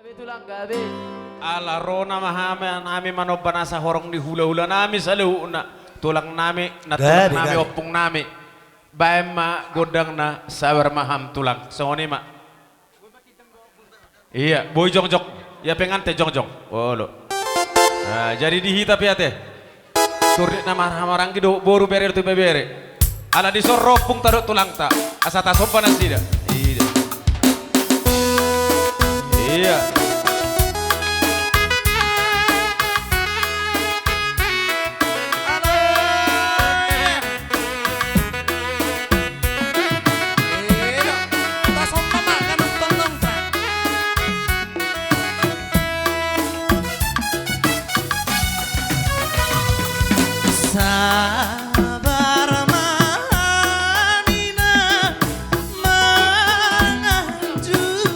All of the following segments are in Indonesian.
Tulang gabi. Ala rona mahame nami manobana sa horong di hula-hula nami sa na tulang nami na tulang Gabi, nami gabi. opung nami bayam ma godang na sabar maham tulang songoni ma iya boy jongjok ya pengante jongjok olo nah jadi dihita piate turdi na marang gido boru bere tu bebere ala di soropung taruk tulang ta asata sopan sida iya iya Sabar manina mangajuan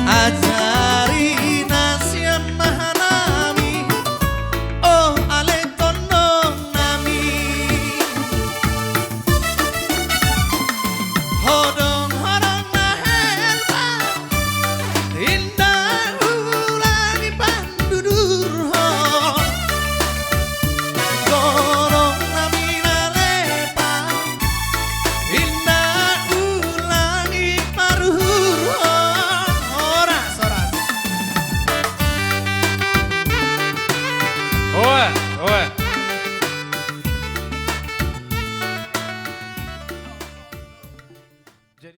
ajari nasian mahanami oh ale tondong nami hodong hodong nahelpa indah ulangi pandudur ho gorong nami nalepa indah ulangi paruhur ho ora soras Oe, oe.